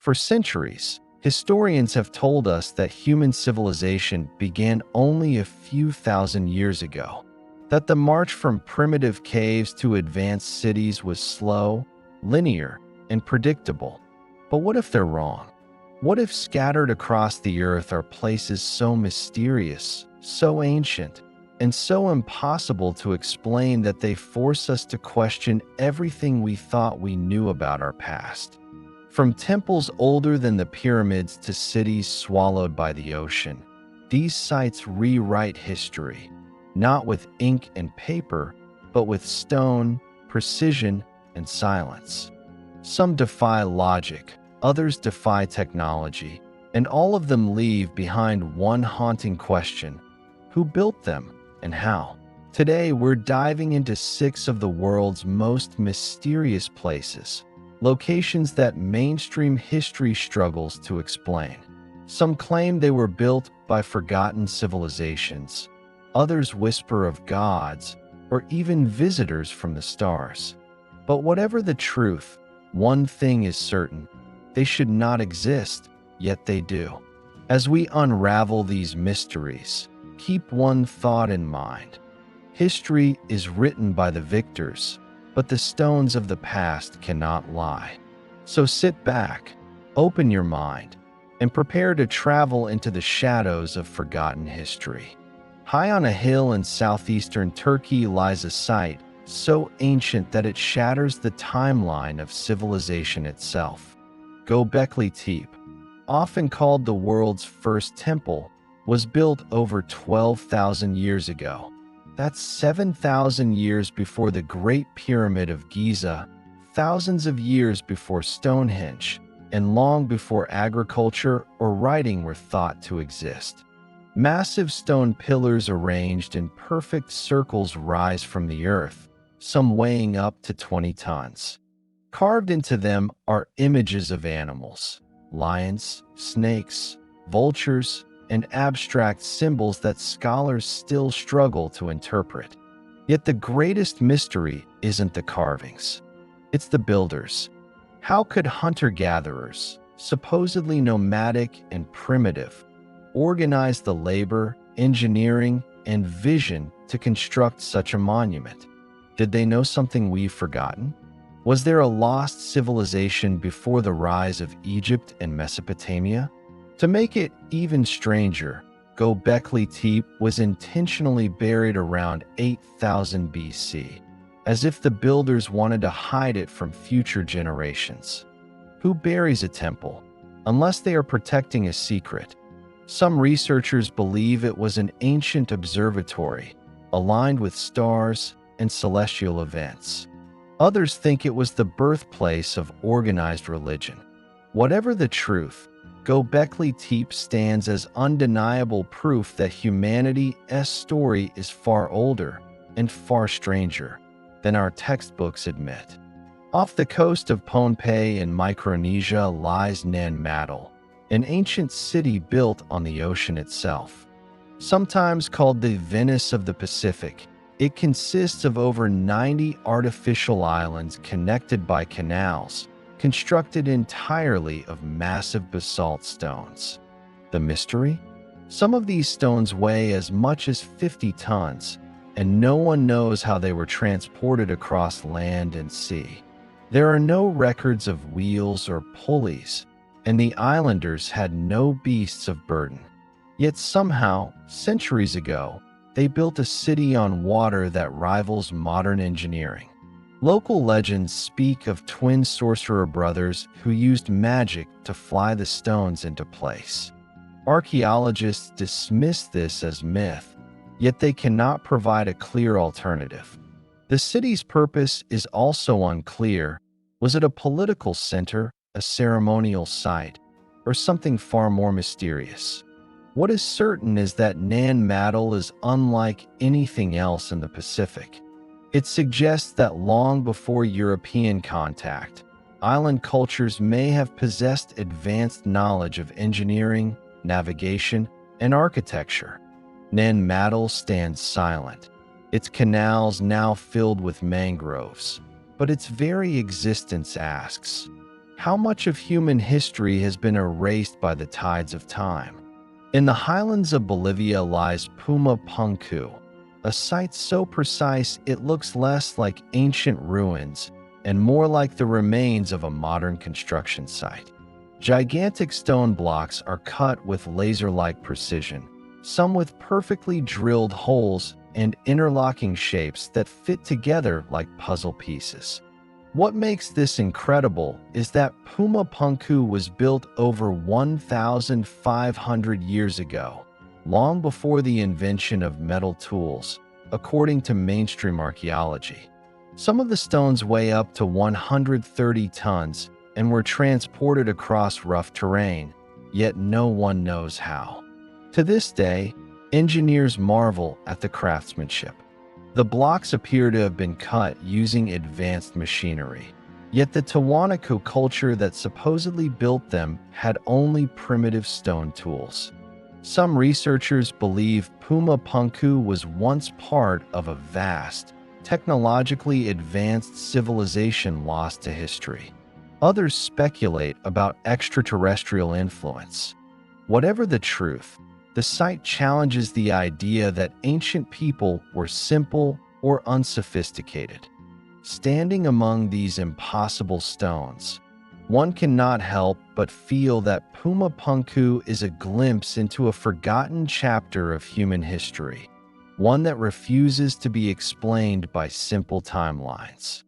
For centuries, historians have told us that human civilization began only a few thousand years ago, that the march from primitive caves to advanced cities was slow, linear, and predictable. But what if they're wrong? What if scattered across the earth are places so mysterious, so ancient, and so impossible to explain that they force us to question everything we thought we knew about our past? From temples older than the pyramids to cities swallowed by the ocean, these sites rewrite history, not with ink and paper, but with stone, precision, and silence. Some defy logic, others defy technology, and all of them leave behind one haunting question: who built them and how? Today, we're diving into 6 of the world's most mysterious places, locations that mainstream history struggles to explain. Some claim they were built by forgotten civilizations. Others whisper of gods or even visitors from the stars. But whatever the truth, one thing is certain: they should not exist, yet they do. As we unravel these mysteries, keep one thought in mind. History is written by the victors, but the stones of the past cannot lie. So sit back, open your mind, and prepare to travel into the shadows of forgotten history. High on a hill in southeastern Turkey lies a site so ancient that it shatters the timeline of civilization itself. Göbekli Tepe, often called the world's first temple, was built over 12,000 years ago. That's 7,000 years before the Great Pyramid of Giza, thousands of years before Stonehenge, and long before agriculture or writing were thought to exist. Massive stone pillars arranged in perfect circles rise from the earth, some weighing up to 20 tons. Carved into them are images of animals: lions, snakes, vultures, and abstract symbols that scholars still struggle to interpret. Yet the greatest mystery isn't the carvings. It's the builders. How could hunter-gatherers, supposedly nomadic and primitive, organize the labor, engineering, and vision to construct such a monument? Did they know something we've forgotten? Was there a lost civilization before the rise of Egypt and Mesopotamia? To make it even stranger, Göbekli Tepe was intentionally buried around 8000 BC, as if the builders wanted to hide it from future generations. Who buries a temple, unless they are protecting a secret? Some researchers believe it was an ancient observatory, aligned with stars and celestial events. Others think it was the birthplace of organized religion. Whatever the truth, Göbekli Tepe stands as undeniable proof that humanity's story is far older and far stranger than our textbooks admit. Off the coast of Pohnpei in Micronesia lies Nan Madol, an ancient city built on the ocean itself. Sometimes called the Venice of the Pacific, it consists of over 90 artificial islands connected by canals, constructed entirely of massive basalt stones. The mystery? Some of these stones weigh as much as 50 tons, and no one knows how they were transported across land and sea. There are no records of wheels or pulleys, and the islanders had no beasts of burden. Yet somehow, centuries ago, they built a city on water that rivals modern engineering. Local legends speak of twin sorcerer brothers who used magic to fly the stones into place. Archaeologists dismiss this as myth, yet they cannot provide a clear alternative. The city's purpose is also unclear. Was it a political center, a ceremonial site, or something far more mysterious? What is certain is that Nan Madol is unlike anything else in the Pacific. It suggests that long before European contact, island cultures may have possessed advanced knowledge of engineering, navigation, and architecture. Nan Madol stands silent, its canals now filled with mangroves, but its very existence asks, How much of human history has been erased by the tides of time? In the highlands of Bolivia lies Puma Punku, a site so precise it looks less like ancient ruins and more like the remains of a modern construction site. Gigantic stone blocks are cut with laser-like precision, some with perfectly drilled holes and interlocking shapes that fit together like puzzle pieces. What makes this incredible is that Puma Punku was built over 1,500 years ago, long before the invention of metal tools, according to mainstream archaeology. Some of the stones weigh up to 130 tons and were transported across rough terrain, yet no one knows how. To this day, engineers marvel at the craftsmanship. The blocks appear to have been cut using advanced machinery, yet the Tiwanaku culture that supposedly built them had only primitive stone tools. Some researchers believe Puma Punku was once part of a vast, technologically advanced civilization lost to history. Others speculate about extraterrestrial influence. Whatever the truth, the site challenges the idea that ancient people were simple or unsophisticated. Standing among these impossible stones, one cannot help but feel that Puma Punku is a glimpse into a forgotten chapter of human history, one that refuses to be explained by simple timelines.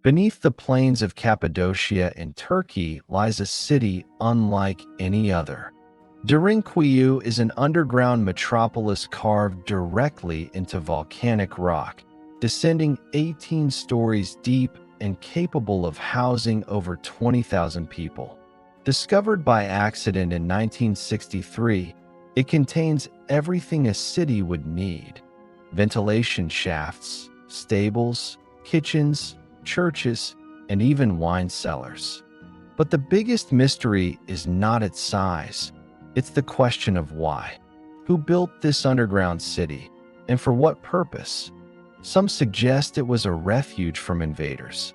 Beneath the plains of Cappadocia in Turkey lies a city unlike any other. Derinkuyu is an underground metropolis carved directly into volcanic rock, descending 18 stories deep and capable of housing over 20,000 people. Discovered by accident in 1963, it contains everything a city would need: ventilation shafts, stables, kitchens, churches, and even wine cellars. But the biggest mystery is not its size. It's the question of why. Who built this underground city, and for what purpose? Some suggest it was a refuge from invaders.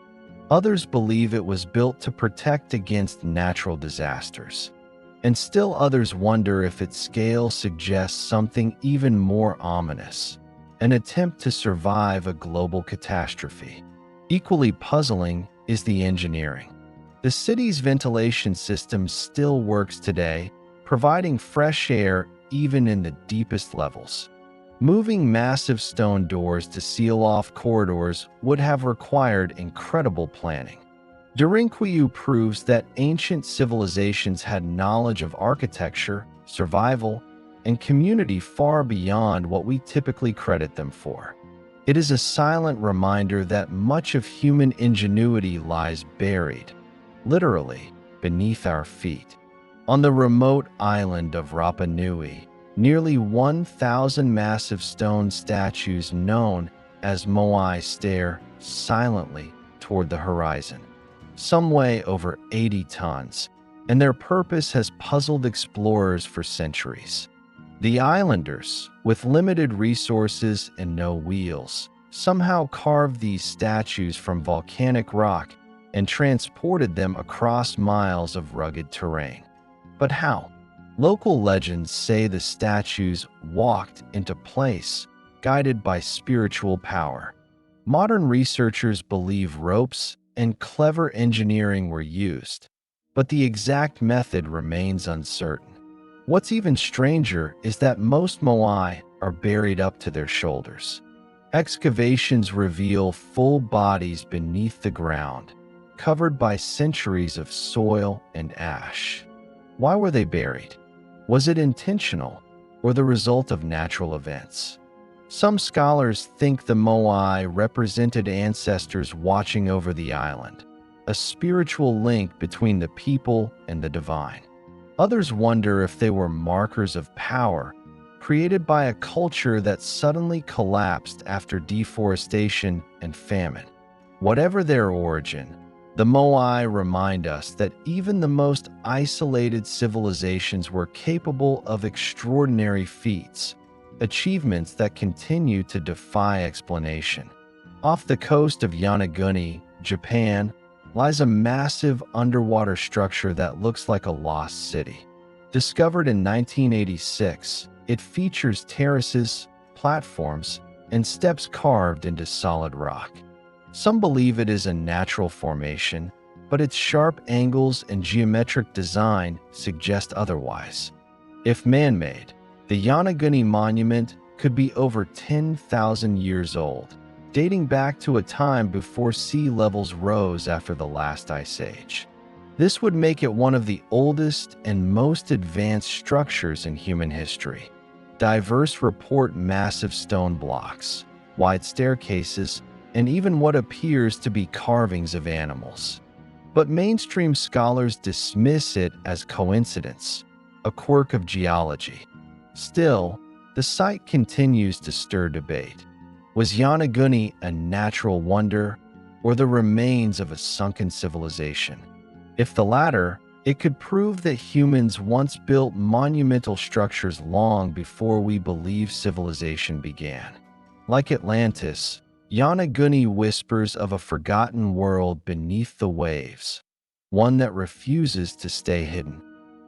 Others believe it was built to protect against natural disasters. And still others wonder if its scale suggests something even more ominous, an attempt to survive a global catastrophe. Equally puzzling is the engineering. The city's ventilation system still works today, providing fresh air even in the deepest levels. Moving massive stone doors to seal off corridors would have required incredible planning. Derinkuyu proves that ancient civilizations had knowledge of architecture, survival, and community far beyond what we typically credit them for. It is a silent reminder that much of human ingenuity lies buried, literally, beneath our feet. On the remote island of Rapa Nui, nearly 1,000 massive stone statues known as Moai stare silently toward the horizon. Some weigh over 80 tons, and their purpose has puzzled explorers for centuries. The islanders, with limited resources and no wheels, somehow carved these statues from volcanic rock and transported them across miles of rugged terrain. But how? Local legends say the statues walked into place, guided by spiritual power. Modern researchers believe ropes and clever engineering were used, but the exact method remains uncertain. What's even stranger is that most Moai are buried up to their shoulders. Excavations reveal full bodies beneath the ground, covered by centuries of soil and ash. Why were they buried? Was it intentional or the result of natural events? Some scholars think the Moai represented ancestors watching over the island, a spiritual link between the people and the divine. Others wonder if they were markers of power created by a culture that suddenly collapsed after deforestation and famine. Whatever their origin, the Moai remind us that even the most isolated civilizations were capable of extraordinary feats, achievements that continue to defy explanation. Off the coast of Yonaguni, Japan, lies a massive underwater structure that looks like a lost city. Discovered in 1986, it features terraces, platforms, and steps carved into solid rock. Some believe it is a natural formation, but its sharp angles and geometric design suggest otherwise. If man-made, the Yonaguni Monument could be over 10,000 years old, dating back to a time before sea levels rose after the last ice age. This would make it one of the oldest and most advanced structures in human history. Diverse report massive stone blocks, wide staircases, and even what appears to be carvings of animals. But mainstream scholars dismiss it as coincidence, a quirk of geology. Still, the site continues to stir debate. Was Yonaguni a natural wonder or the remains of a sunken civilization? If the latter, it could prove that humans once built monumental structures long before we believe civilization began. Like Atlantis, Yonaguni whispers of a forgotten world beneath the waves, one that refuses to stay hidden.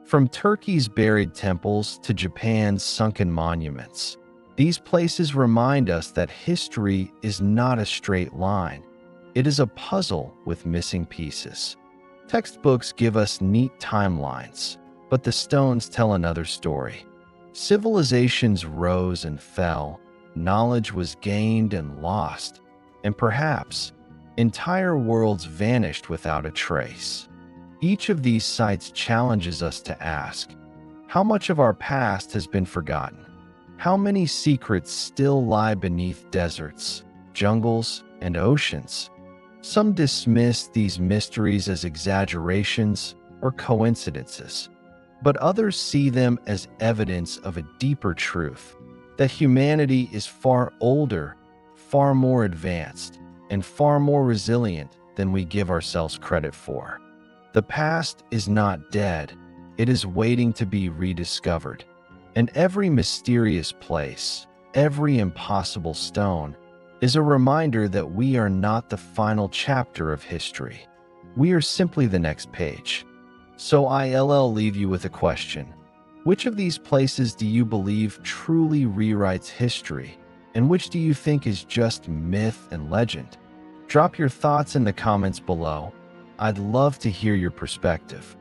From Turkey's buried temples to Japan's sunken monuments, these places remind us that history is not a straight line. It is a puzzle with missing pieces. Textbooks give us neat timelines, but the stones tell another story. Civilizations rose and fell, knowledge was gained and lost, and perhaps entire worlds vanished without a trace. Each of these sites challenges us to ask, how much of our past has been forgotten? How many secrets still lie beneath deserts, jungles, and oceans? Some dismiss these mysteries as exaggerations or coincidences, but others see them as evidence of a deeper truth, that humanity is far older, far more advanced, and far more resilient than we give ourselves credit for. The past is not dead, it is waiting to be rediscovered. And every mysterious place, every impossible stone, is a reminder that we are not the final chapter of history. We are simply the next page. So I'll leave you with a question. Which of these places do you believe truly rewrites history, and which do you think is just myth and legend? Drop your thoughts in the comments below. I'd love to hear your perspective.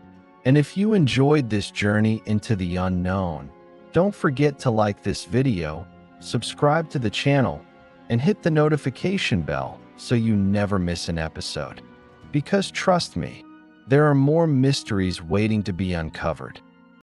And if you enjoyed this journey into the unknown, don't forget to like this video, subscribe to the channel, and hit the notification bell so you never miss an episode. Because trust me, there are more mysteries waiting to be uncovered.